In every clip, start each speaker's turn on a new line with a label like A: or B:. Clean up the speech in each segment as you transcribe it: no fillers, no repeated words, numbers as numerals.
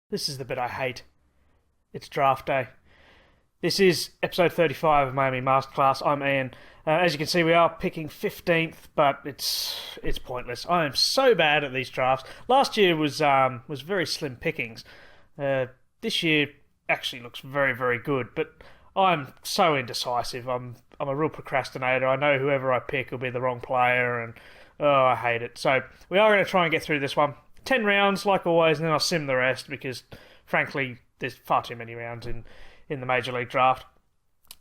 A: This is the bit I hate. It's draft day. This is episode 35 of Miami Masterclass. I'm Ian. As you can see, we are picking 15th, but it's pointless. I am so bad at these drafts. Last year was very slim pickings. This year actually looks very, very good, but I'm so indecisive. I'm a real procrastinator. I know whoever I pick will be the wrong player, and I hate it. So we are going to try and get through this one. 10 rounds, like always, and then I'll sim the rest because, frankly, there's far too many rounds in the Major League Draft.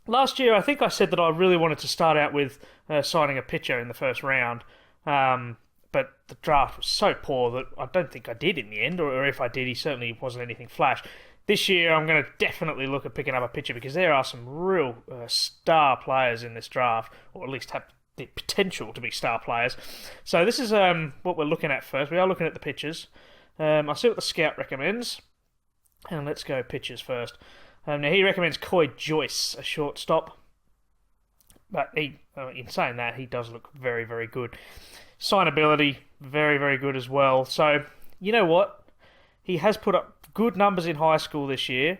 A: Last year, I think I said that I really wanted to start out with signing a pitcher in the first round, but the draft was so poor that I don't think I did in the end, or if I did, he certainly wasn't anything flash. This year, I'm going to definitely look at picking up a pitcher because there are some real star players in this draft, or at least have the potential to be star players. So this is what we're looking at first. We are looking at the pitchers. I'll see what the scout recommends, and let's go pitchers first. Now he recommends Coy Joyce, a shortstop, but in saying that, he does look very, very good. Signability, very, very good as well. So you know what? He has put up good numbers in high school this year.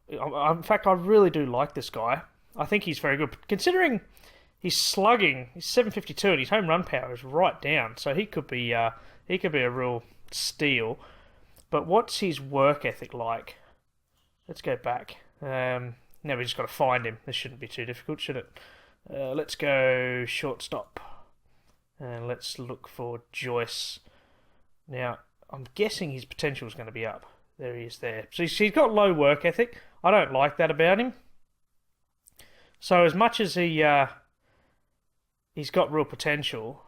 A: In fact, I really do like this guy. I think he's very good, considering he's slugging. He's 752, and his home run power is right down. So he could be a real steal. But what's his work ethic like? Let's go back. Now we just got to find him. This shouldn't be too difficult, should it? Let's go shortstop, and let's look for Joyce. Now I'm guessing his potential is going to be up. There he is. There. So he's got low work ethic. I don't like that about him. So as much as he's got real potential,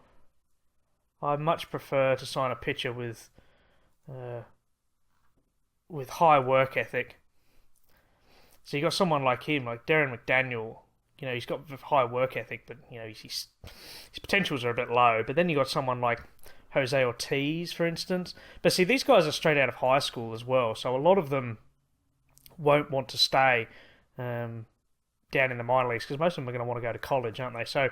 A: I much prefer to sign a pitcher with high work ethic. So you got someone like him, like Darren McDaniel. You know, he's got high work ethic, but you know his potentials are a bit low. But then you got someone like Jose Ortiz, for instance. But see, these guys are straight out of high school as well, so a lot of them won't want to stay down in the minor leagues because most of them are going to want to go to college, aren't they? So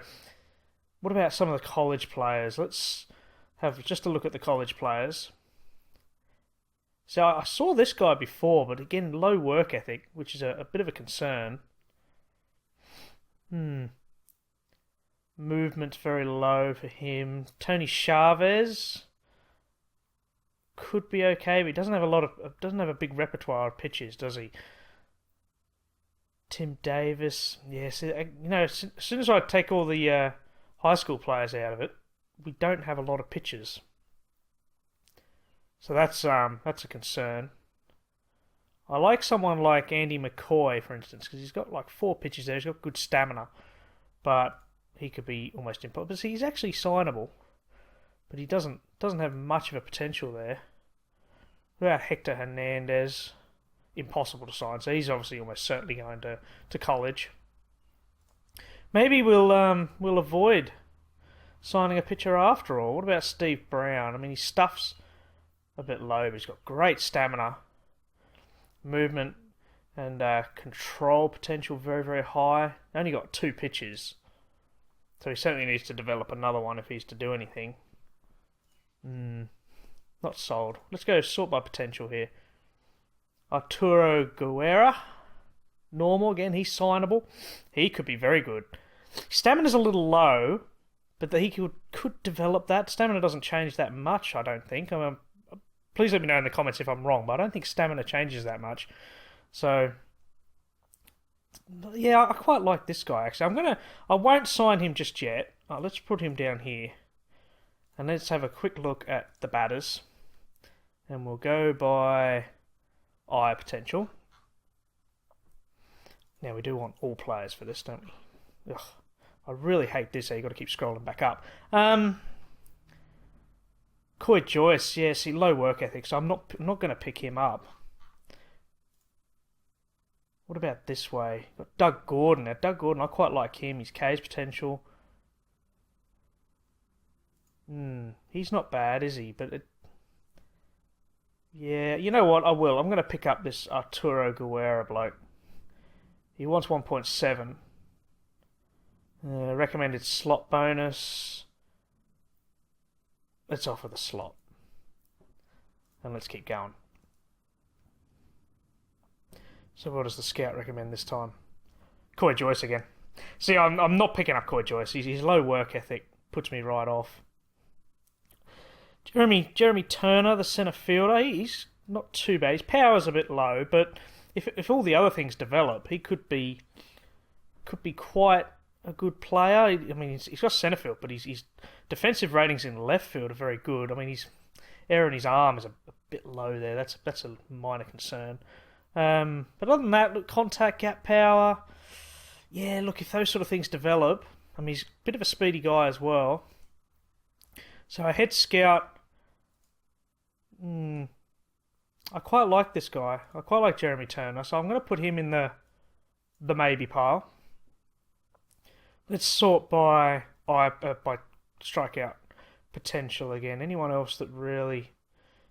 A: what about some of the college players? Let's have just a look at the college players. So I saw this guy before, but again, low work ethic, which is a bit of a concern. Movement's very low for him. Tony Chavez could be okay, but he doesn't have a big repertoire of pitches, does he? Tim Davis, yes. As soon as I take all the high school players out of it, we don't have a lot of pitchers. So that's a concern. I like someone like Andy McCoy, for instance, because he's got like 4 pitches there. He's got good stamina, but he could be almost impossible. But see, he's actually signable, but he doesn't have much of a potential there. What about Hector Hernandez? Impossible to sign. So he's obviously almost certainly going to college. Maybe we'll avoid signing a pitcher after all. What about Steve Brown? I mean, his stuff's a bit low, but he's got great stamina, movement, and control potential very, very high. Only got 2 pitches, so he certainly needs to develop another one if he's to do anything. Not sold. Let's go sort by potential here. Arturo Guerra, normal again. He's signable. He could be very good. Stamina's a little low, but he could develop that. Stamina doesn't change that much, I don't think. Please let me know in the comments if I'm wrong, but I don't think stamina changes that much. So, yeah, I quite like this guy, actually. I won't sign him just yet. Let's put him down here. And let's have a quick look at the batters. And we'll go by eye potential. Now, we do want all players for this, don't we? Ugh, I really hate this, so you've got to keep scrolling back up. Coy Joyce, yeah, see, low work ethic, so I'm not going to pick him up. What about this way? Got Doug Gordon. Now, Doug Gordon, I quite like him. His K's potential. He's not bad, is he? But yeah, you know what? I will. I'm going to pick up this Arturo Guerra bloke. He wants 1.7. Recommended slot bonus. Let's offer the slot. And let's keep going. So what does the scout recommend this time? Coy Joyce again. See, I'm not picking up Coy Joyce. His low work ethic puts me right off. Jeremy Turner, the centre fielder, he's not too bad. His power's a bit low, but if all the other things develop, he could be quite a good player. I mean, he's got centre field, but his defensive ratings in left field are very good. I mean, his error in his arm is a bit low there. That's a minor concern. But other than that, look, contact, gap power. Yeah, look, if those sort of things develop, I mean, he's a bit of a speedy guy as well. So a head scout, I quite like this guy. I quite like Jeremy Turner, so I'm going to put him in the maybe pile. Let's sort by strikeout potential again. Anyone else that really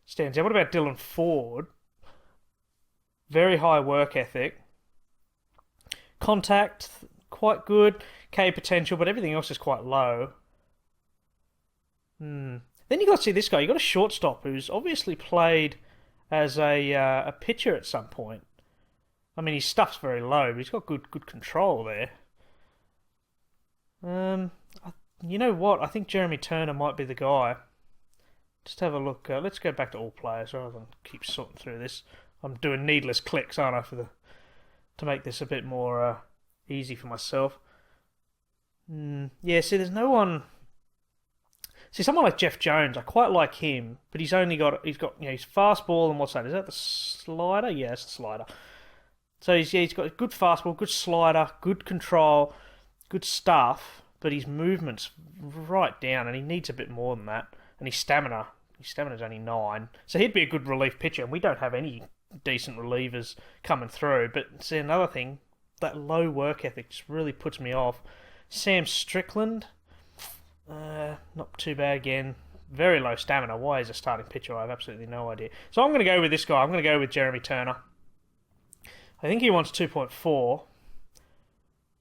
A: stands out? What about Dylan Ford? Very high work ethic. Contact, quite good. K potential, but everything else is quite low. Then you got to see this guy. You got a shortstop who's obviously played as a pitcher at some point. I mean, his stuff's very low, but he's got good control there. You know what? I think Jeremy Turner might be the guy. Just have a look. Let's go back to all players rather than keep sorting through this. I'm doing needless clicks, aren't I, to make this a bit more easy for myself. Yeah, see, there's no one. See, someone like Jeff Jones, I quite like him, but he's got his fastball and what's that? Is that the slider? Yeah, it's the slider. So he's got a good fastball, good slider, good control, good stuff, but his movement's right down, and he needs a bit more than that. And his stamina's only 9, so he'd be a good relief pitcher. And we don't have any decent relievers coming through. But see, another thing, that low work ethic just really puts me off. Sam Strickland, not too bad again. Very low stamina. Why he's a starting pitcher, I have absolutely no idea. So I'm going to go with this guy. I'm going to go with Jeremy Turner. I think he wants 2.4.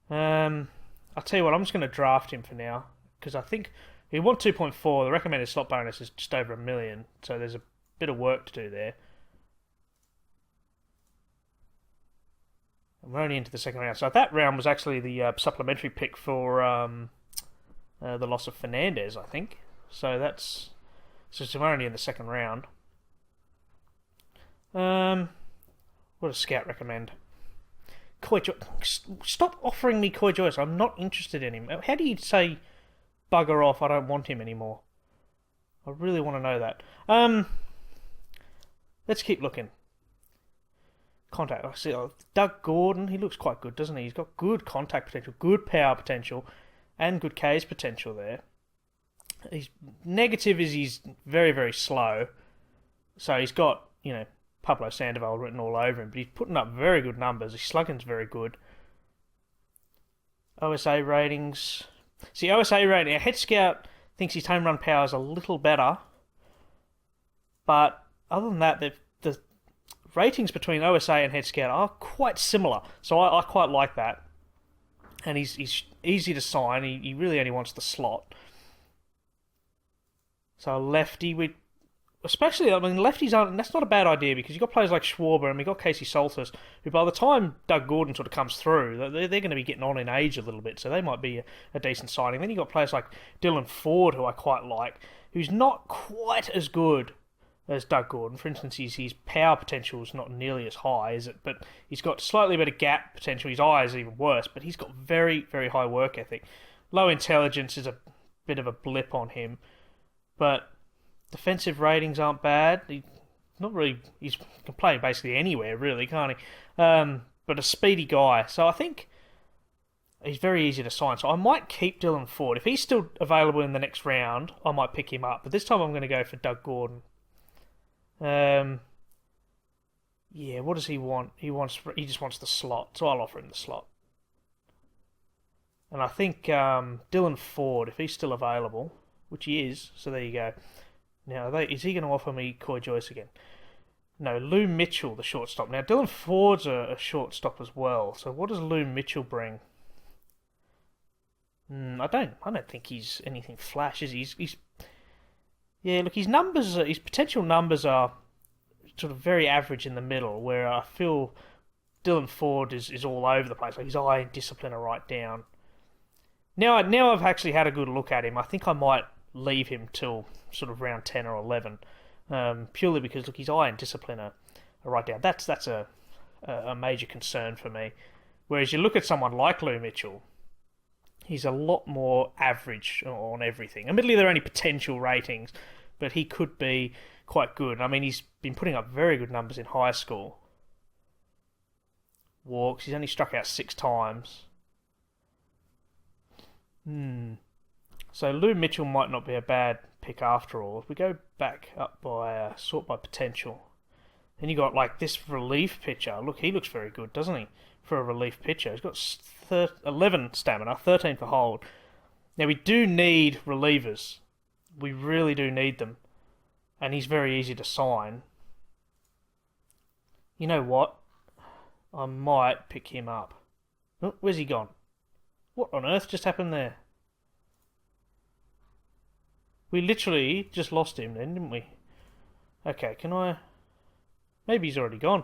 A: I'll tell you what, I'm just going to draft him for now, because I think he wants 2.4. The recommended slot bonus is just over $1 million, so there's a bit of work to do there. And we're only into the second round. So that round was actually the supplementary pick for the loss of Fernandez, I think. So we're only in the second round. What does Scout recommend? Coy Joyce. Stop offering me Coy Joyce. I'm not interested in him. How do you say bugger off? I don't want him anymore. I really want to know that. Let's keep looking. Contact. I see Doug Gordon. He looks quite good, doesn't he? He's got good contact potential, good power potential, and good Ks potential there. His negative is he's very, very slow. So he's got, Pablo Sandoval written all over him, but he's putting up very good numbers. His slugging's very good. OSA ratings. See, OSA rating, a head scout thinks his home run power is a little better, but other than that, the ratings between OSA and head scout are quite similar. So I quite like that. And he's easy to sign. He really only wants the slot. So a lefty, especially, lefties aren't. That's not a bad idea, because you've got players like Schwarber and we've got Casey Salters, who by the time Doug Gordon sort of comes through, they're going to be getting on in age a little bit, so they might be a decent signing. Then you've got players like Dylan Ford, who I quite like, who's not quite as good as Doug Gordon. For instance, his power potential is not nearly as high, is it? But he's got slightly better gap potential. His eye is even worse, but he's got very, very high work ethic. Low intelligence is a bit of a blip on him, but defensive ratings aren't bad. He can play basically anywhere, really, can't he? But a speedy guy. So I think he's very easy to sign. So I might keep Dylan Ford. If he's still available in the next round, I might pick him up. But this time I'm going to go for Doug Gordon. Yeah, what does he want? He just wants the slot. So I'll offer him the slot. And I think Dylan Ford, if he's still available, which he is, so there you go. Now, is he going to offer me Coy Joyce again? No, Lou Mitchell, the shortstop. Now, Dylan Ford's a shortstop as well. So what does Lou Mitchell bring? I don't think he's anything flash, is he? Yeah, look, his potential numbers are sort of very average in the middle, where I feel Dylan Ford is all over the place. Like his eye and discipline are right down. Now I've actually had a good look at him. I think I might leave him till sort of round 10 or 11, purely because look, his eye and discipline are right down. That's a major concern for me. Whereas you look at someone like Lou Mitchell, he's a lot more average on everything. Admittedly, they're only potential ratings, but he could be quite good. I mean, he's been putting up very good numbers in high school. Walks, he's only struck out 6 times. So Lou Mitchell might not be a bad pick after all. If we go back up by sort by potential, then you got like this relief pitcher. Look, he looks very good, doesn't he? For a relief pitcher, he's got 11 stamina, 13 for hold. Now we do need relievers. We really do need them, and he's very easy to sign. You know what? I might pick him up. Oh, where's he gone? What on earth just happened there? We literally just lost him then, didn't we? Okay, can I... Maybe he's already gone.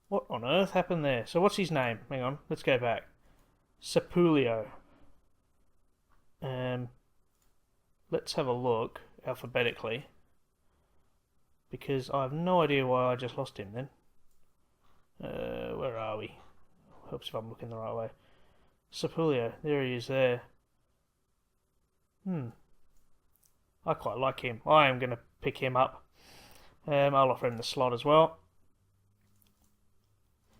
A: What on earth happened there? So what's his name? Hang on, let's go back. Sapulio. Let's have a look alphabetically. Because I have no idea why I just lost him then. Where are we? Helps if I'm looking the right way. Sapulio, there he is there. I quite like him. I am going to pick him up. I'll offer him the slot as well.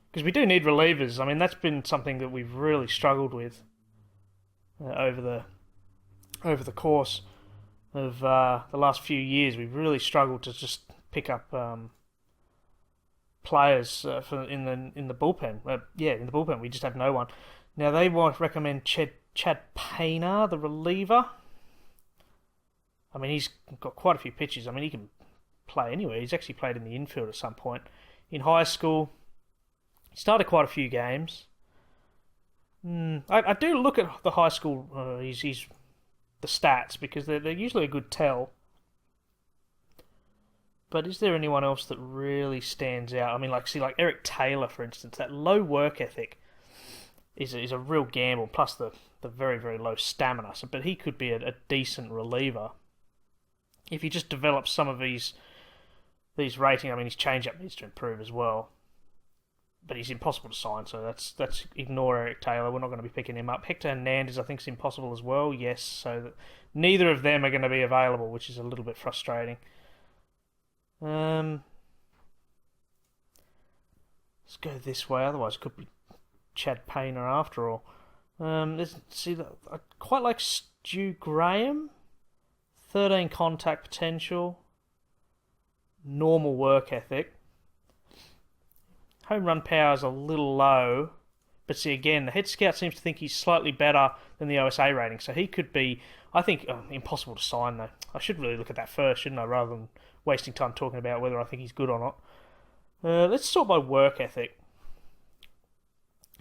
A: Because we do need relievers. I mean, that's been something that we've really struggled with over the course of the last few years. We've really struggled to just pick up players in the bullpen. In the bullpen, we just have no one. Now they might recommend Chad Painter, the reliever. I mean, he's got quite a few pitches. I mean, he can play anywhere. He's actually played in the infield at some point. In high school, he started quite a few games. I do look at the high school, the stats, because they're usually a good tell. But is there anyone else that really stands out? I mean, like Eric Taylor, for instance. That low work ethic is a real gamble, plus the very, very low stamina. But he could be a decent reliever if he just develops some of these ratings. I mean, his changeup needs to improve as well. But he's impossible to sign, so that's ignore Eric Taylor. We're not going to be picking him up. Hector Hernandez, I think, is impossible as well. Yes, so neither of them are going to be available, which is a little bit frustrating. Let's go this way. Otherwise, it could be Chad Painter after all. Let's see. I quite like Stu Graham. 13 contact potential. Normal work ethic. Home run power is a little low. But see, again, the head scout seems to think he's slightly better than the OSA rating. So he could be, I think, impossible to sign, though. I should really look at that first, shouldn't I, rather than wasting time talking about whether I think he's good or not. Let's sort by work ethic.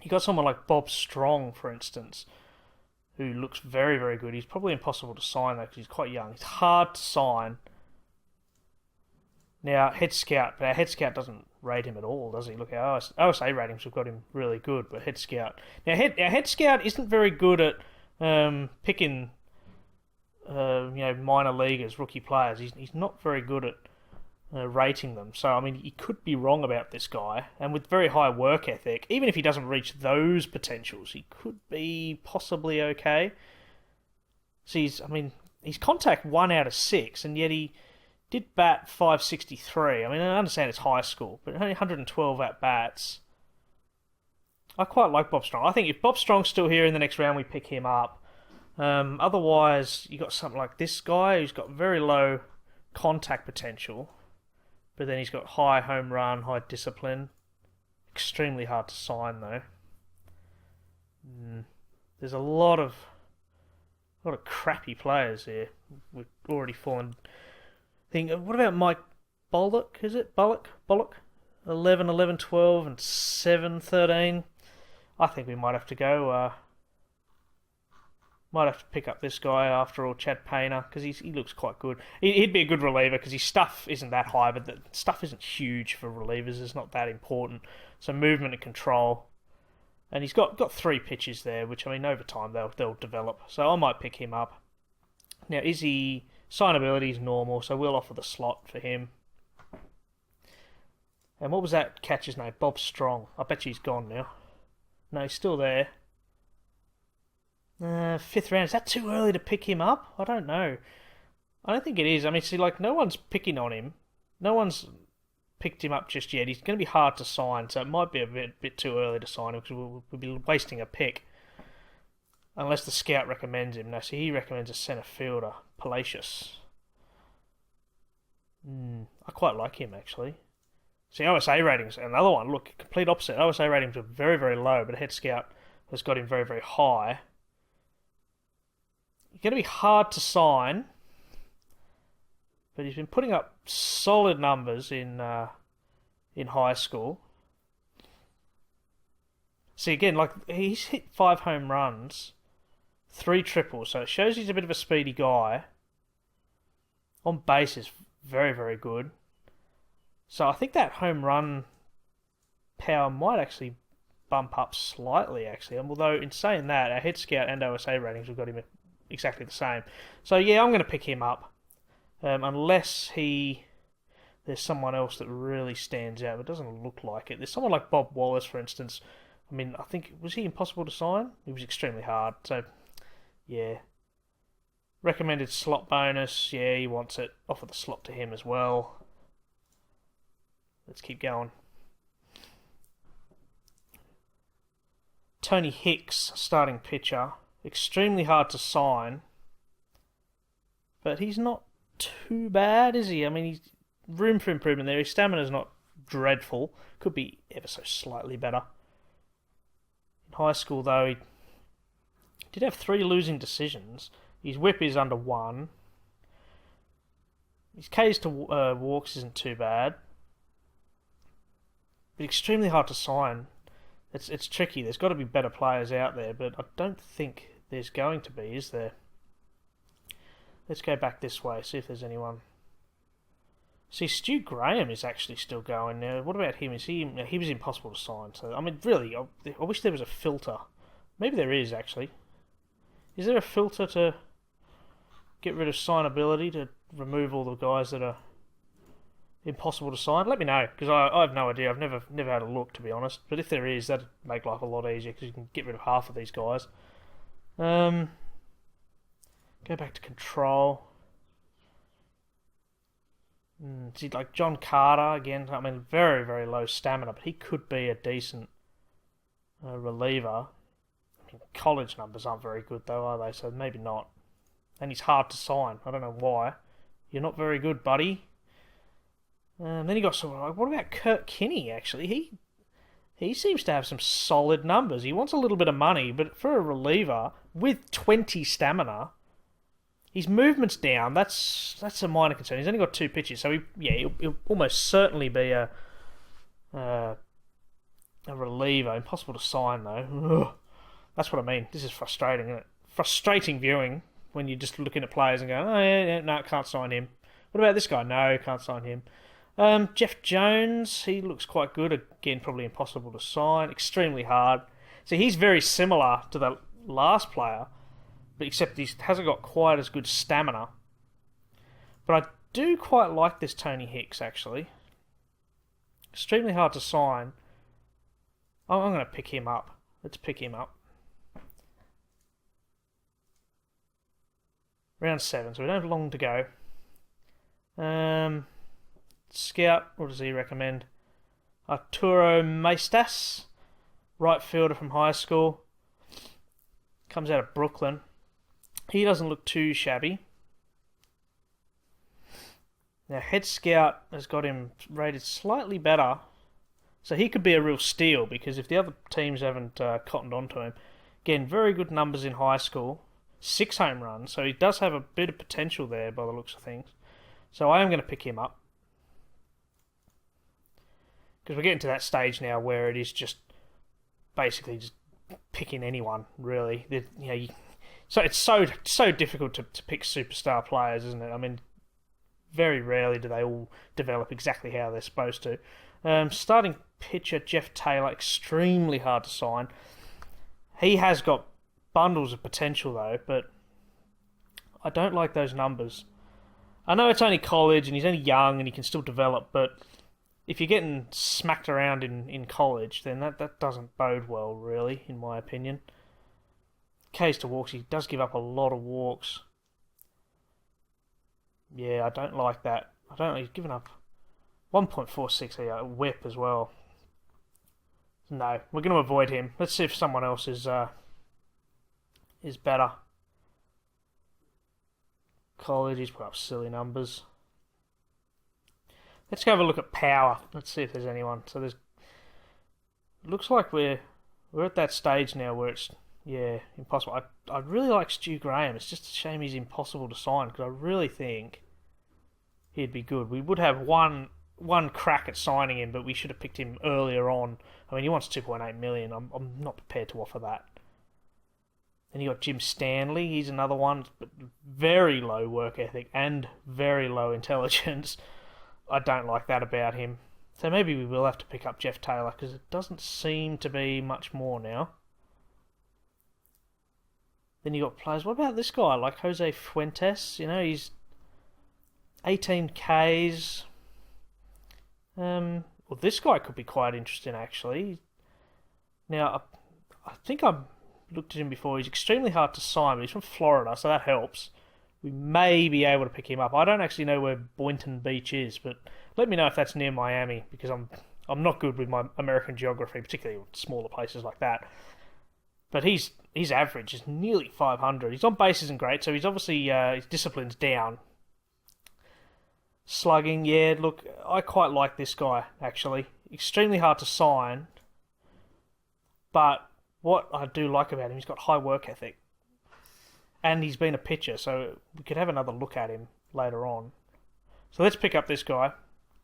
A: You got someone like Bob Strong, for instance, who looks very, very good. He's probably impossible to sign, though, because he's quite young. He's hard to sign. Now, Head Scout doesn't rate him at all, does he? Look, our OSA ratings have got him really good, but Head Scout... Now, Head Scout isn't very good at picking minor leaguers, rookie players. He's not very good at rating them. So, I mean, he could be wrong about this guy. And with very high work ethic, even if he doesn't reach those potentials, he could be possibly okay. So he's contact 1 out of 6, and yet he did bat 563. I mean, I understand it's high school, but only 112 at-bats. I quite like Bob Strong. I think if Bob Strong's still here in the next round, we pick him up. Otherwise, you got something like this guy who's got very low contact potential, but then he's got high home run, high discipline. Extremely hard to sign, though. There's a lot of crappy players here. We've already fallen. What about Mike Bullock? Is it Bullock? 11, 11, 12, and 7, 13. I think we might have to go Might have to pick up this guy after all, Chad Painter, because he looks quite good. He'd be a good reliever because his stuff isn't that high, but the stuff isn't huge for relievers. It's not that important. So movement and control. And he's got 3 pitches there, which, I mean, over time they'll develop. So I might pick him up. Now, signability is normal, so we'll offer the slot for him. And what was that catcher's name? Bob Strong. I bet you he's gone now. No, he's still there. 5th round. Is that too early to pick him up? I don't know. I don't think it is. I mean, see, like, no one's picking on him. No one's picked him up just yet. He's going to be hard to sign, so it might be a bit too early to sign him because we'll be wasting a pick. Unless the scout recommends him. No, see, he recommends a centre fielder, Palacios. I quite like him, actually. See, OSA ratings, another one. Look, complete opposite. OSA ratings are very, very low, but head scout has got him very, very high. He's going to be hard to sign, but he's been putting up solid numbers in high school. See, again, like, he's hit 5 home runs, 3 triples, so it shows he's a bit of a speedy guy. On base is very, very good. So I think that home run power might actually bump up slightly, actually. Although, in saying that, our head scout and OSA ratings have got him exactly the same. So yeah, I'm going to pick him up. Unless there's someone else that really stands out. It doesn't look like it. There's someone like Bob Wallace, for instance. I mean, I think, was he impossible to sign? He was extremely hard. So, yeah. Recommended slot bonus. Yeah, he wants it. Offer the slot to him as well. Let's keep going. Tony Hicks, starting pitcher. Extremely hard to sign. But he's not too bad, is he? I mean, he's room for improvement there. His stamina's not dreadful. Could be ever so slightly better. In high school, though, he did have 3 losing decisions. His whip is under 1. His Ks to walks isn't too bad. But extremely hard to sign. It's tricky. There's got to be better players out there, but I don't think there's going to be, is there? Let's go back this way, see if there's anyone. See, Stu Graham is actually still going now. What about him? He was impossible to sign. So, I mean, really, I wish there was a filter. Maybe there is, actually. Is there a filter to get rid of signability, to remove all the guys that are impossible to sign? Let me know, because I have no idea. I've never had a look, to be honest. But if there is, that'd make life a lot easier, because you can get rid of half of these guys. Go back to control. See, like John Carter, again, I mean, very, very low stamina, but he could be a decent reliever. I mean, college numbers aren't very good, though, are they? So maybe not. And he's hard to sign. I don't know why. You're not very good, buddy. Then you got someone like, what about Kurt Kinney, actually? He seems to have some solid numbers. He wants a little bit of money, but for a reliever with 20 stamina, his movement's down. That's a minor concern. He's only got 2 pitches, so he'll almost certainly be a reliever. Impossible to sign, though. Ugh. That's what I mean. This is frustrating, isn't it? Frustrating viewing when you're just looking at players and going, oh, yeah, no, can't sign him. What about this guy? No, can't sign him. Jeff Jones, he looks quite good. Again, probably impossible to sign. Extremely hard. So he's very similar to the last player, but except he hasn't got quite as good stamina. But I do quite like this Tony Hicks, actually. Extremely hard to sign. I'm going to pick him up. Let's pick him up. Round 7, so we don't have long to go. Scout, what does he recommend? Arturo Maestas, right fielder from high school. Comes out of Brooklyn. He doesn't look too shabby. Now, Head Scout has got him rated slightly better. So he could be a real steal, because if the other teams haven't cottoned onto him. Again, very good numbers in high school. 6 home runs, so he does have a bit of potential there by the looks of things. So I am going to pick him up. Because we're getting to that stage now where it is just basically just picking anyone, really. You So it's so difficult to pick superstar players, isn't it? I mean, very rarely do they all develop exactly how they're supposed to. Starting pitcher Jeff Taylor, extremely hard to sign. He has got bundles of potential though, but I don't like those numbers. I know it's only college and he's only young and he can still develop, but if you're getting smacked around in college, then that doesn't bode well, really, in my opinion. K's to walks, he does give up a lot of walks. Yeah, I don't like that. He's given up 1.46 here, whip as well. No, we're going to avoid him. Let's see if someone else is better. College, he's put up silly numbers. Let's go have a look at power. Let's see if there's anyone. So there's. Looks like we're at that stage now where it's impossible. I really like Stu Graham. It's just a shame he's impossible to sign because I really think he'd be good. We would have one crack at signing him, but we should have picked him earlier on. I mean, he wants 2.8 million. I'm not prepared to offer that. Then you got Jim Stanley. He's another one, but very low work ethic and very low intelligence. I don't like that about him. So maybe we will have to pick up Jeff Taylor because it doesn't seem to be much more now. Then you got players. What about this guy, like Jose Fuentes? You know, he's 18 Ks. Well, this guy could be quite interesting, actually. Now, I think I've looked at him before. He's extremely hard to sign, but he's from Florida, so that helps. We may be able to pick him up. I don't actually know where Boynton Beach is, but let me know if that's near Miami, because I'm not good with my American geography, particularly smaller places like that. But his average is nearly 500. His on base isn't great, so he's obviously his discipline's down. Slugging, yeah, look, I quite like this guy, actually. Extremely hard to sign, but what I do like about him, he's got high work ethic. And he's been a pitcher, so we could have another look at him later on. So let's pick up this guy,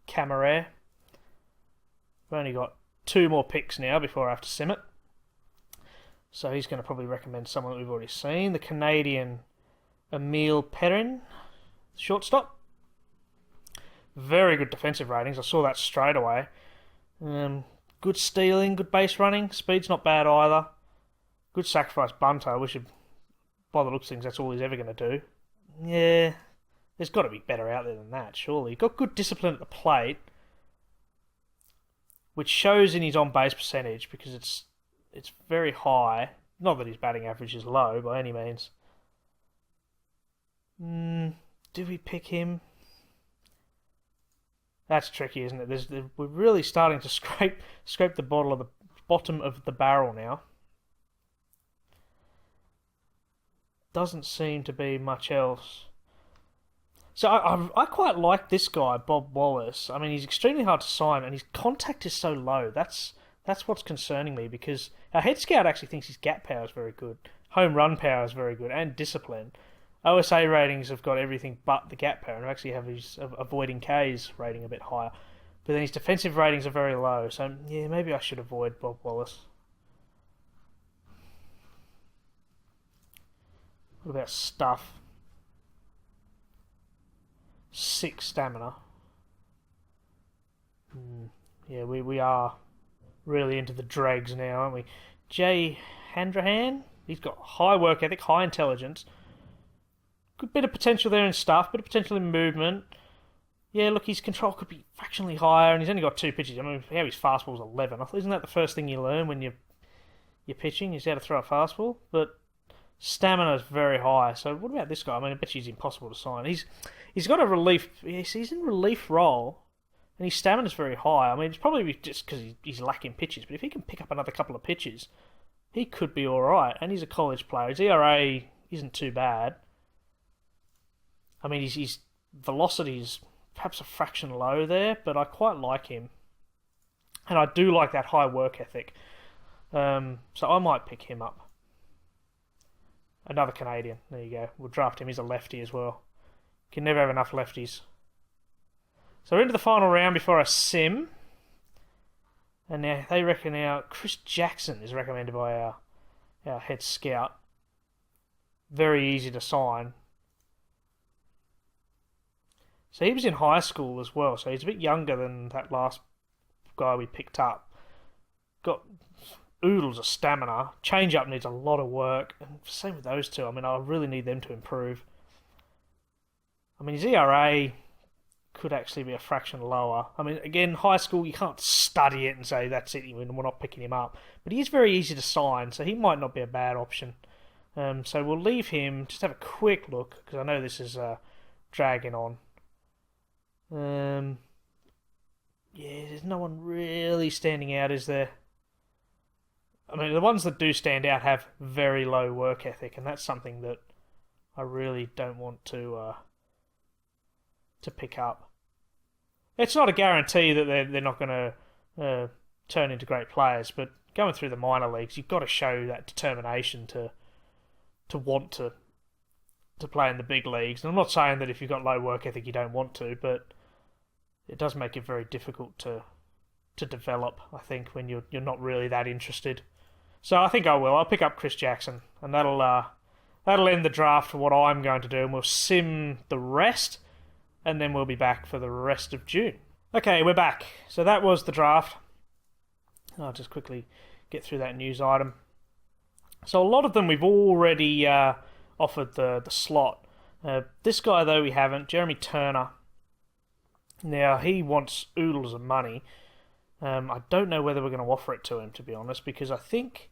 A: Camarere. We've only got 2 more picks now before I have to sim it. So he's going to probably recommend someone that we've already seen. The Canadian Emile Perrin, shortstop. Very good defensive ratings. I saw that straight away. Good stealing, good base running. Speed's not bad either. Good sacrifice bunter. We should, by the looks of things, that's all he's ever going to do. Yeah, there's got to be better out there than that, surely. He's got good discipline at the plate, which shows in his on-base percentage because it's very high. Not that his batting average is low by any means. Do we pick him? That's tricky, isn't it? We're really starting to scrape the bottom of the barrel now. Doesn't seem to be much else. So I quite like this guy, Bob Wallace. I mean, he's extremely hard to sign, and his contact is so low. That's what's concerning me, because our head scout actually thinks his gap power is very good, home run power is very good, and discipline. OSA ratings have got everything but the gap power, and I actually have his avoiding Ks rating a bit higher. But then his defensive ratings are very low, so yeah, maybe I should avoid Bob Wallace. What about Stuff? 6 stamina. Yeah, we are really into the dregs now, aren't we? Jay Handrahan, he's got high work ethic, high intelligence. Good bit of potential there in Stuff, bit of potential in movement. Yeah, look, his control could be fractionally higher, and he's only got 2 pitches. I mean, how his fastball's 11. Isn't that the first thing you learn when you're pitching, is how to throw a fastball? But stamina is very high. So what about this guy? I mean, I bet he's impossible to sign. He's got a relief. He's in relief role, and his stamina is very high. I mean, it's probably just because he's lacking pitches. But if he can pick up another couple of pitches, he could be all right. And he's a college player. His ERA isn't too bad. I mean, his velocity is perhaps a fraction low there, but I quite like him. And I do like that high work ethic. So I might pick him up. Another Canadian. There you go. We'll draft him. He's a lefty as well. Can never have enough lefties. So we're into the final round before a sim. And now they reckon Chris Jackson is recommended by our head scout. very easy to sign. So he was in high school as well, so he's a bit younger than that last guy we picked up. Got oodles of stamina. Change-up needs a lot of work. And same with those two. I mean, I really need them to improve. I mean, his ERA could actually be a fraction lower. I mean, again, high school, you can't study it and say, that's it, we're not picking him up. But he is very easy to sign, so he might not be a bad option. So we'll leave him, just have a quick look, because I know this is dragging on. Yeah, there's no one really standing out, is there? I mean, the ones that do stand out have very low work ethic, and that's something that I really don't want to pick up. It's not a guarantee that they're not going to turn into great players, but going through the minor leagues, you've got to show that determination to want to play in the big leagues. And I'm not saying that if you've got low work ethic you don't want to, but it does make it very difficult to develop, I think, when you're not really that interested. So I think I will. I'll pick up Chris Jackson, and that'll end the draft for what I'm going to do, and we'll sim the rest, and then we'll be back for the rest of June. Okay, we're back. So that was the draft. I'll just quickly get through that news item. So a lot of them we've already offered the slot. This guy, though, we haven't. Jeremy Turner. Now, he wants oodles of money. I don't know whether we're going to offer it to him, to be honest, because I think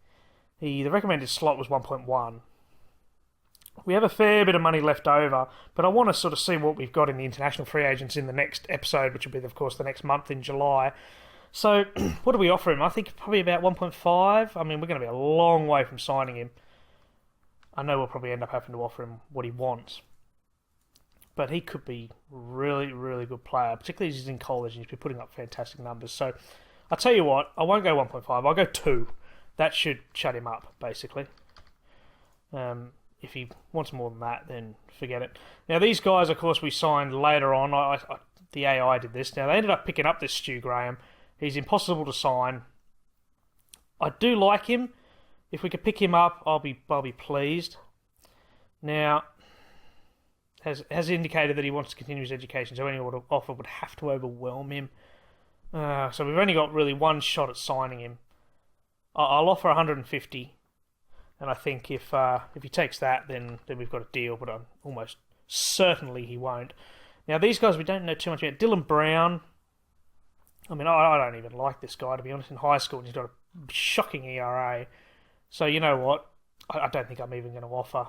A: the recommended slot was 1.1. We have a fair bit of money left over, but I want to sort of see what we've got in the international free agents in the next episode, which will be, of course, the next month in July. So, what do we offer him? I think probably about 1.5. I mean, we're going to be a long way from signing him. I know we'll probably end up having to offer him what he wants. But he could be really, really good player, particularly as he's in college and he's been putting up fantastic numbers. So, I'll tell you what, I won't go 1.5, I'll go 2. That should shut him up, basically. If he wants more than that, then forget it. Now, these guys, of course, we signed later on. The AI did this. Now, they ended up picking up this Stu Graham. He's impossible to sign. I do like him. If we could pick him up, I'll be pleased. Now, has indicated that he wants to continue his education, so any offer would have to overwhelm him. So we've only got really one shot at signing him. I'll offer 150, and I think if he takes that, then we've got a deal. But I'm almost certainly he won't. Now these guys we don't know too much about. Dylan Brown. I mean, I don't even like this guy, to be honest. In high school, he's got a shocking ERA. So you know what? I don't think I'm even going to offer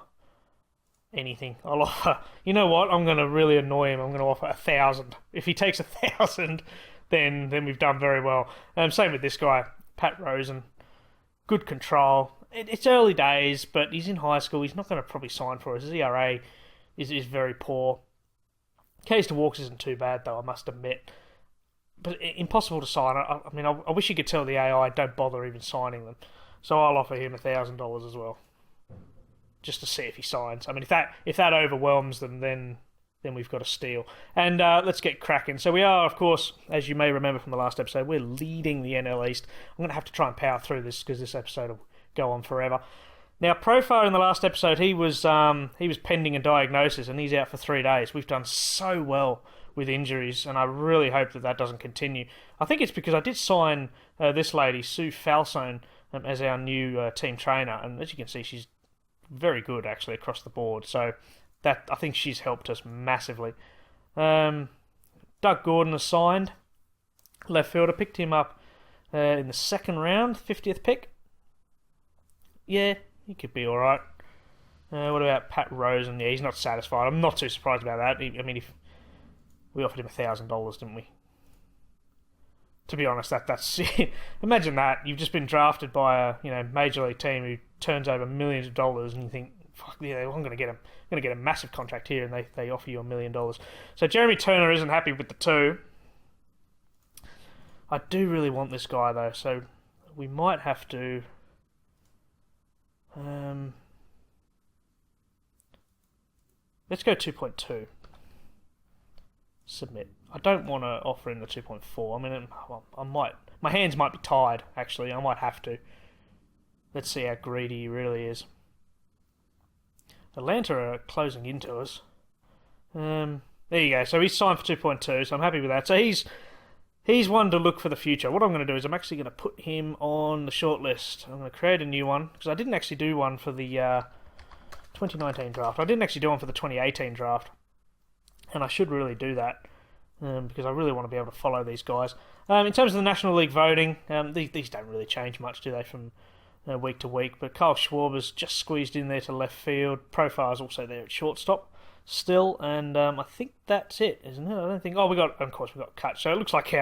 A: anything. I'll offer. You know what? I'm going to really annoy him. I'm going to offer 1,000. If he takes 1,000, then we've done very well. Same with this guy, Pat Rosen. Good control. It's early days, but he's in high school. He's not going to probably sign for us. His ERA is very poor. K's to walks isn't too bad, though, I must admit. But impossible to sign. I wish you could tell the AI don't bother even signing them. So I'll offer him $1,000 as well, just to see if he signs. I mean, if that overwhelms them, then we've got a steal. And let's get cracking. So we are, of course, as you may remember from the last episode, we're leading the NL East. I'm going to have to try and power through this because this episode will go on forever. Now, Profar in the last episode, he was pending a diagnosis and he's out for 3 days. We've done so well with injuries, and I really hope that doesn't continue. I think it's because I did sign this lady, Sue Falsone, as our new team trainer, and as you can see, she's very good actually across the board. So that I think she's helped us massively. Doug Gordon has signed, left fielder. Picked him up in the second round, 50th pick. Yeah, he could be all right. What about Pat Rosen? Yeah, he's not satisfied. I'm not too surprised about that. I mean, if we offered him $1,000, didn't we? To be honest, that's imagine that you've just been drafted by a major league team who turns over millions of dollars, and you think, fuck yeah, I'm going to get a massive contract here, and they offer you $1 million. So Jeremy Turner isn't happy with the 2. I do really want this guy though, so we might have to. Let's go 2.2. Submit. I don't want to offer him the 2.4. I mean, I might. My hands might be tied, actually. I might have to. Let's see how greedy he really is. Atlanta are closing into us. There you go. So he's signed for 2.2, so I'm happy with that. So he's one to look for the future. What I'm going to do is I'm actually going to put him on the short list. I'm going to create a new one, because I didn't actually do one for the 2019 draft. I didn't actually do one for the 2018 draft. And I should really do that, because I really want to be able to follow these guys. In terms of the National League voting, these don't really change much, do they, from week to week? But Kyle Schwarber's just squeezed in there to left field. Profile's also there at shortstop still, and I think that's it, isn't it? I don't think... Oh, of course, we got cut. So it looks like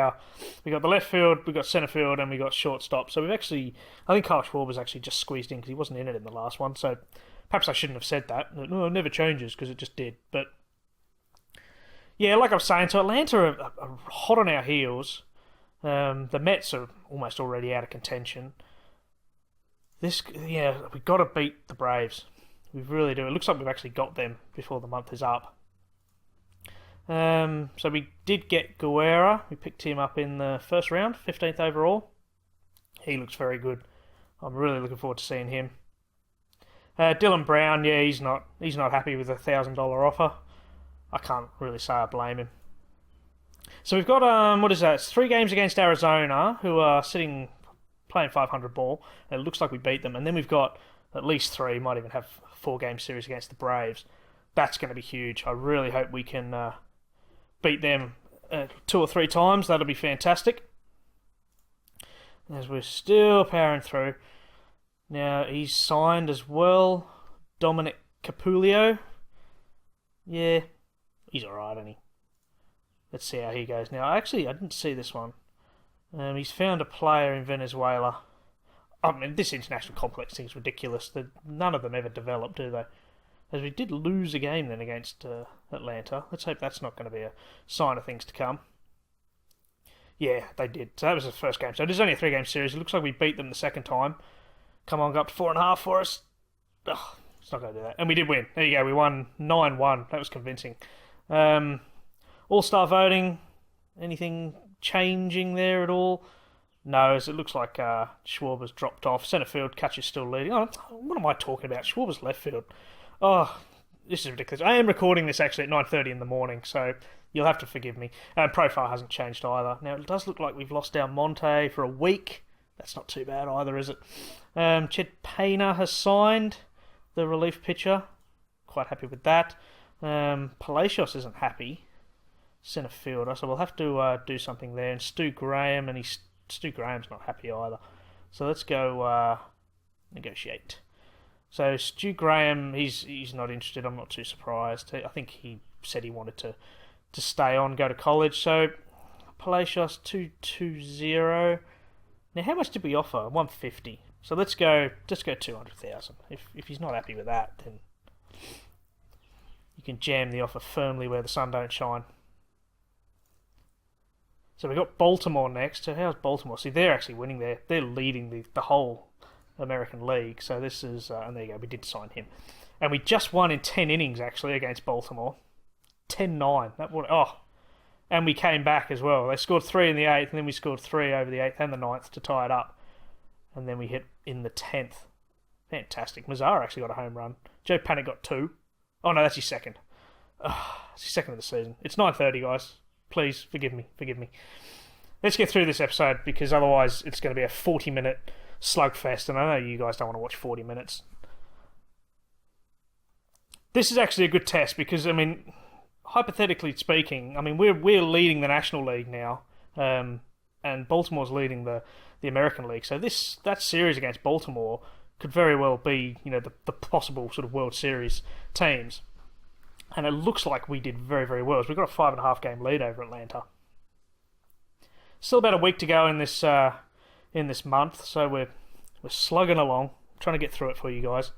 A: we got the left field, we got centre field, and we got shortstop. So we've actually... I think Kyle Schwarber's actually just squeezed in because he wasn't in it in the last one. So perhaps I shouldn't have said that. No, it never changes, because it just did. But yeah, like I was saying, so Atlanta are hot on our heels. The Mets are almost already out of contention. We've got to beat the Braves. We really do. It looks like we've actually got them before the month is up. So we did get Guerra. We picked him up in the first round, 15th overall. He looks very good. I'm really looking forward to seeing him. Dylan Brown, yeah, he's not happy with the $1,000 offer. I can't really say I blame him. So we've got what is that? It's 3 games against Arizona, who are playing 500 ball. And it looks like we beat them, and then we've got at least 3, might even have 4-game series against the Braves. That's going to be huge. I really hope we can beat them 2 or 3 times. That'll be fantastic. As we're still powering through. Now, he's signed as well. Dominic Capulio. Yeah, he's alright, isn't he? Let's see how he goes. Now, actually, I didn't see this one. He's found a player in Venezuela. I mean, this international complex thing is ridiculous. None of them ever develop, do they? As we did lose a game then against Atlanta. Let's hope that's not going to be a sign of things to come. Yeah, they did. So that was the first game. So there's only a 3-game series. It looks like we beat them the second time. Come on, go up to 4.5 for us. Oh, it's not going to do that. And we did win. There you go. We won 9-1. That was convincing. All-star voting. Anything changing there at all? No, as it looks like Schwarber's dropped off. Centre field, Kutcher's still leading. Oh, what am I talking about? Schwarber's left field. Oh, this is ridiculous. I am recording this actually at 9:30 in the morning, so you'll have to forgive me. Profile hasn't changed either. Now, it does look like we've lost our Monte for a week. That's not too bad either, is it? Chet Payner has signed, the relief pitcher. Quite happy with that. Palacios isn't happy. Centre fielder, so we'll have to do something there. And Stu Graham, and Stu Graham's not happy either. So let's go negotiate. So Stu Graham, he's not interested. I'm not too surprised. I think he said he wanted to stay on, go to college. So Palacios 220. Now how much did we offer? 150. So let's go 200,000. If he's not happy with that, then you can jam the offer firmly where the sun don't shine. So we've got Baltimore next. So how's Baltimore? See, they're actually winning there. They're leading the whole American League. So this is... and there you go, we did sign him. And we just won in 10 innings, actually, against Baltimore. 10-9. And we came back as well. They scored 3 in the 8th, and then we scored 3 over the 8th and the 9th to tie it up. And then we hit in the 10th. Fantastic. Mazara actually got a home run. Joe Panic got 2. Oh, no, that's his second. It's his second of the season. It's 9:30, guys. Please, forgive me. Let's get through this episode, because otherwise it's going to be a 40-minute slugfest, and I know you guys don't want to watch 40 minutes. This is actually a good test, because, I mean, hypothetically speaking, I mean, we're leading the National League now, and Baltimore's leading the American League, so that series against Baltimore could very well be, the possible sort of World Series teams. And it looks like we did very, very well. We've got a 5.5 game lead over Atlanta. Still about a week to go in this month, so we're slugging along, trying to get through it for you guys.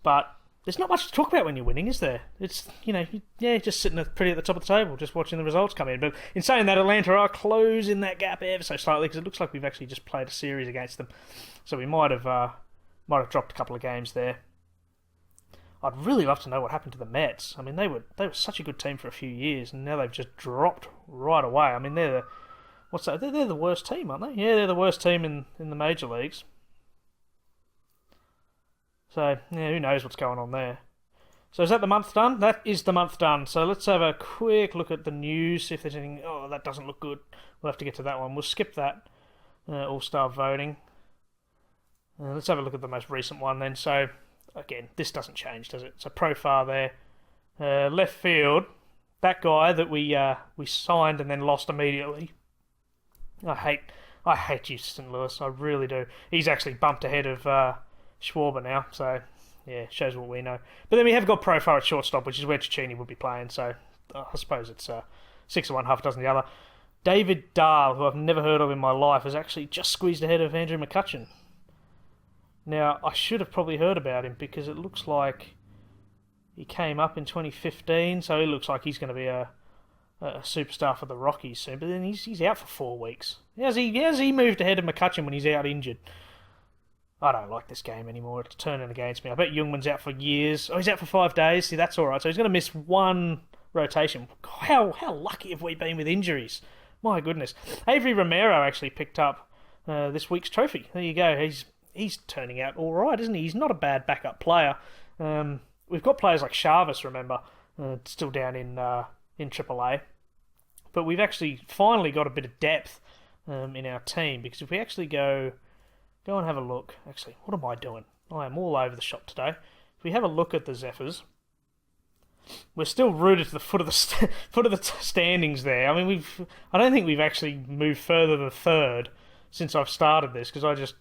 A: But there's not much to talk about when you're winning, is there? It's just sitting pretty at the top of the table, just watching the results come in. But in saying that, Atlanta are closing that gap ever so slightly, because it looks like we've actually just played a series against them, so we might have dropped a couple of games there. I'd really love to know what happened to the Mets. I mean, they were such a good team for a few years, and now they've just dropped right away. I mean, they're the worst team, aren't they? Yeah, they're the worst team in the major leagues. So, yeah, who knows what's going on there. So is that the month done? That is the month done. So let's have a quick look at the news, see if there's anything... Oh, that doesn't look good. We'll have to get to that one. We'll skip that All-Star voting. Let's have a look at the most recent one then. So, again, this doesn't change, does it? So profile there. Left field, that guy that we signed and then lost immediately. I hate you, St. Louis. I really do. He's actually bumped ahead of Schwarber now, so... Yeah, shows what we know. But then we have got profile at shortstop, which is where Cicchini would be playing, so I suppose it's 6 of one, half a dozen the other. David Dahl, who I've never heard of in my life, has actually just squeezed ahead of Andrew McCutchen. Now, I should have probably heard about him because it looks like he came up in 2015, so he looks like he's going to be a superstar for the Rockies soon, but then he's out for 4 weeks. How's he moved ahead of McCutchen when he's out injured? I don't like this game anymore. It's turning against me. I bet Youngman's out for years. Oh, he's out for 5 days. See, that's all right. So he's going to miss one rotation. How lucky have we been with injuries? My goodness. Avery Romero actually picked up this week's trophy. There you go. He's turning out all right, isn't he? He's not a bad backup player. We've got players like Chavez, remember, still down in AAA. But we've actually finally got a bit of depth in our team, because if we actually go and have a look. Actually, what am I doing? I am all over the shop today. If we have a look at the Zephyrs, we're still rooted to the foot of the standings there. I mean, I don't think we've actually moved further than third since I've started this, because I just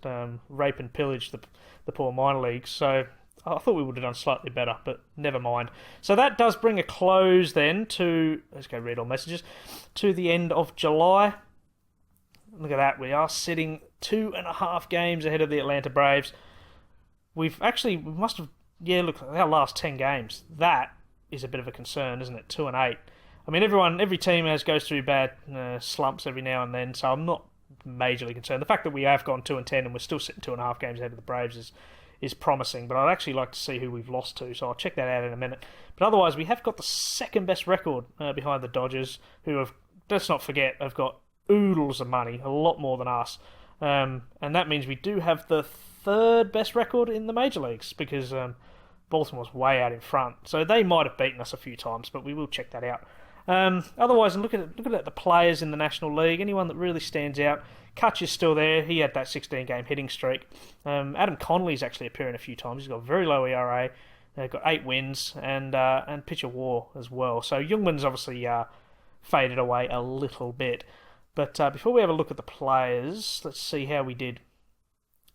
A: rape and pillage the poor minor leagues. So I thought we would have done slightly better, but never mind. So that does bring a close then to, let's go read all messages, to the end of July. Look at that. We are sitting 2.5 games ahead of the Atlanta Braves. We must have... Yeah, look, our last 10 games. That is a bit of a concern, isn't it? 2-8. I mean, every team goes through bad slumps every now and then, so I'm not majorly concerned. The fact that we have gone 2-10 and we're still sitting 2.5 games ahead of the Braves is promising, but I'd actually like to see who we've lost to, so I'll check that out in a minute. But otherwise, we have got the second best record behind the Dodgers, who have, let's not forget, have got oodles of money, a lot more than us. And that means we do have the third best record in the major leagues, because Baltimore's way out in front. So they might have beaten us a few times, but we will check that out. Otherwise, look at the players in the National League. Anyone that really stands out. Kutch is still there. He had that 16-game hitting streak. Adam Conley's actually appearing a few times. He's got a very low ERA. Got 8 wins and pitcher WAR as well. So Youngman's obviously faded away a little bit. But before we have a look at the players, let's see how we did.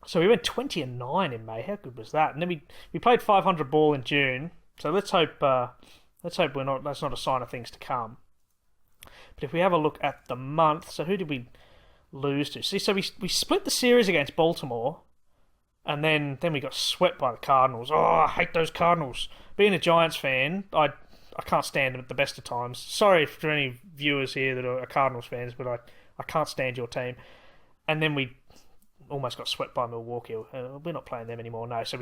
A: So we went 20-9 in May. How good was that? And then we played 500 ball in June. So let's hope that's not a sign of things to come. But if we have a look at the month, so who did we lose to? See, so we split the series against Baltimore, and then we got swept by the Cardinals. Oh, I hate those Cardinals. Being a Giants fan, I can't stand them at the best of times. Sorry for any viewers here that are Cardinals fans, but I can't stand your team. And then we almost got swept by Milwaukee. We're not playing them anymore, no. So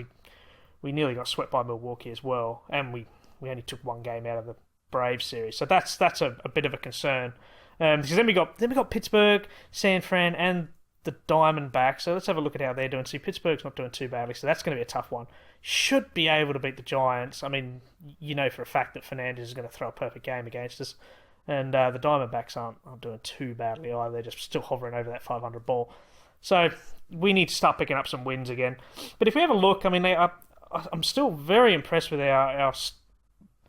A: we nearly got swept by Milwaukee as well, and we only took 1 game out of the Braves series. So that's a bit of a concern. Because then we got Pittsburgh, San Fran, and the Diamondbacks. So let's have a look at how they're doing. See, Pittsburgh's not doing too badly, so that's going to be a tough one. Should be able to beat the Giants. I mean, you know for a fact that Fernandez is going to throw a perfect game against us. And the Diamondbacks aren't doing too badly either. They're just still hovering over that 500 ball. So we need to start picking up some wins again. But if we have a look, I mean, I'm still very impressed with our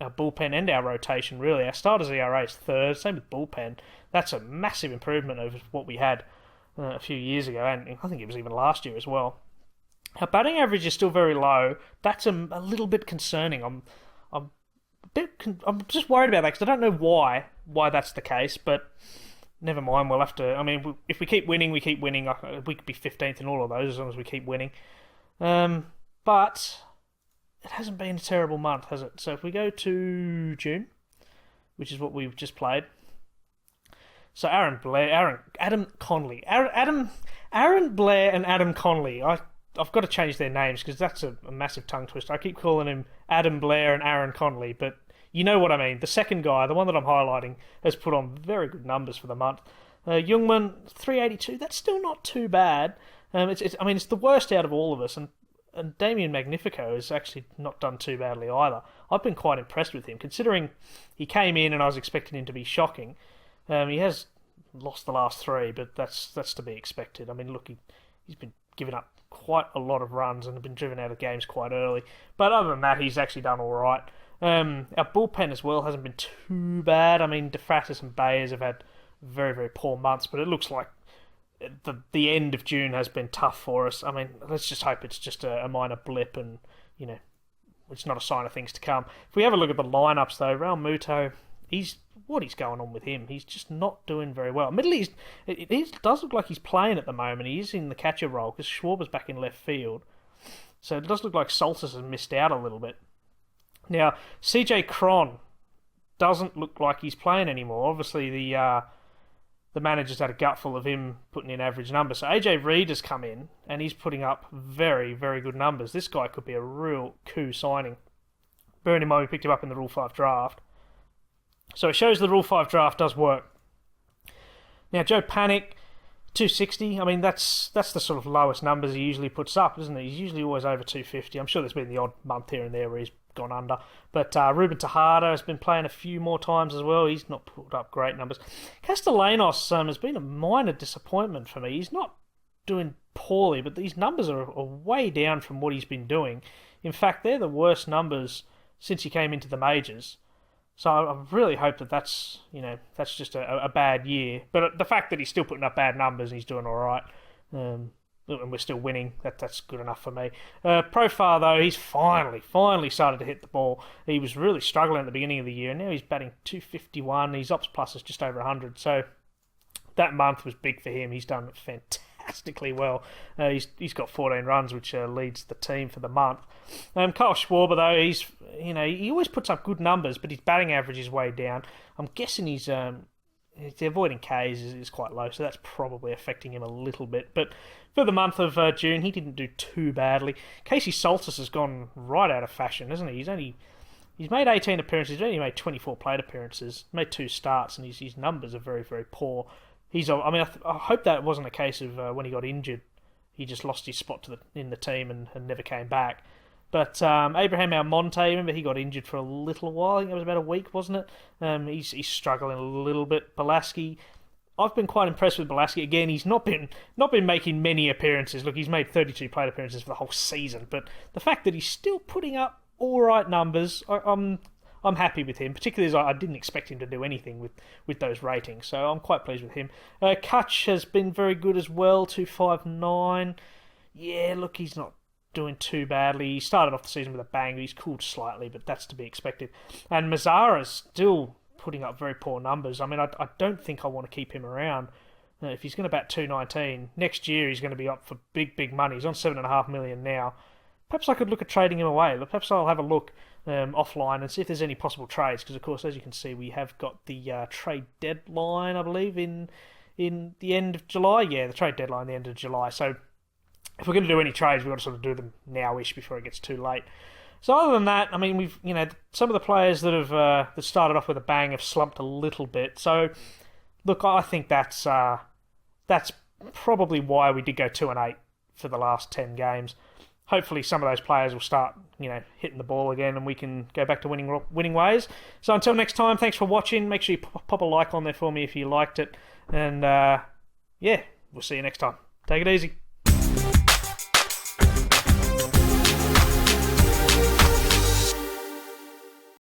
A: bullpen and our rotation, really. Our starters ERA is third, same with bullpen. That's a massive improvement over what we had a few years ago, and I think it was even last year as well. Our batting average is still very low. That's a little bit concerning. I'm just worried about that because I don't know why that's the case, but never mind. We'll have to. I mean, if we keep winning, we keep winning. We could be 15th in all of those as long as we keep winning. But it hasn't been a terrible month, has it? So if we go to June, which is what we've just played. So Aaron Blair and Adam Conley. I've got to change their names because that's a massive tongue twister. I keep calling him Adam Blair and Aaron Conley, but you know what I mean. The second guy, the one that I'm highlighting, has put on very good numbers for the month. Youngman, 382. That's still not too bad. It's the worst out of all of us, and And Damien Magnifico has actually not done too badly either. I've been quite impressed with him, considering he came in and I was expecting him to be shocking. He has lost the last three, but that's to be expected. I mean, look, he's been giving up quite a lot of runs and been driven out of games quite early. But other than that, he's actually done all right. Our bullpen as well hasn't been too bad. I mean, DeFratis and Bayers have had very, very poor months, but it looks like the end of June has been tough for us. I mean, let's just hope it's just a minor blip and, it's not a sign of things to come. If we have a look at the lineups, though, Raul Muto, what is going on with him? He's just not doing very well. Admittedly, it does look like he's playing at the moment. He is in the catcher role because Schwarber's back in left field. So it does look like Soltis has missed out a little bit. Now, CJ Cron doesn't look like he's playing anymore. Obviously, the manager's had a gutful of him putting in average numbers. So AJ Reed has come in, and he's putting up very, very good numbers. This guy could be a real coup signing. Bearing in mind we picked him up in the Rule 5 draft. So it shows the Rule 5 draft does work. Now, Joe Panic, 260. I mean, that's the sort of lowest numbers he usually puts up, isn't it? He's usually always over 250. I'm sure there's been the odd month here and there where he's gone under. But Ruben Tejada has been playing a few more times as well. He's not put up great numbers. Castellanos has been a minor disappointment for me. He's not doing poorly, but these numbers are way down from what he's been doing. In fact, they're the worst numbers since he came into the majors. So I really hope that's just a bad year. But the fact that he's still putting up bad numbers and he's doing all right, and we're still winning, that's good enough for me. Profar, though, he's finally started to hit the ball. He was really struggling at the beginning of the year, and now he's batting 251. His Ops Plus is just over 100. So that month was big for him. He's done fantastically well. He's got 14 runs, which leads the team for the month. Kyle Schwarber, though, he always puts up good numbers, but his batting average is way down. I'm guessing he's avoiding Ks is quite low, so that's probably affecting him a little bit. But for the month of June, he didn't do too badly. Casey Soltis has gone right out of fashion, hasn't he? He's made 18 appearances. He's only made 24 plate appearances. Made 2 starts, and his numbers are very, very poor. I hope that wasn't a case of when he got injured, he just lost his spot in the team and never came back. But Abraham Almonte, remember he got injured for a little while. I think it was about a week, wasn't it? He's struggling a little bit. Belaski, I've been quite impressed with Belaski. Again, he's not been making many appearances. Look, he's made 32 plate appearances for the whole season. But the fact that he's still putting up all right numbers, I'm happy with him, particularly as I didn't expect him to do anything with those ratings. So I'm quite pleased with him. Kutch has been very good as well, 259. Yeah, look, he's not doing too badly. He started off the season with a bang. He's cooled slightly, but that's to be expected. And Mazzara's still putting up very poor numbers. I mean, I don't think I want to keep him around. If he's going to bat 219, next year he's going to be up for big, big money. He's on $7.5 million now. Perhaps I could look at trading him away. Perhaps I'll have a look offline and see if there's any possible trades, because, of course, as you can see, we have got the trade deadline, I believe, in the end of July. Yeah, the trade deadline the end of July. So if we're going to do any trades, we've got to sort of do them now-ish before it gets too late. So other than that, I mean, we've some of the players that have that started off with a bang have slumped a little bit. So look, I think that's probably why we did go 2-8 for the last 10 games. Hopefully some of those players will start, hitting the ball again and we can go back to winning ways. So until next time, thanks for watching. Make sure you pop a like on there for me if you liked it. And, we'll see you next time. Take it easy.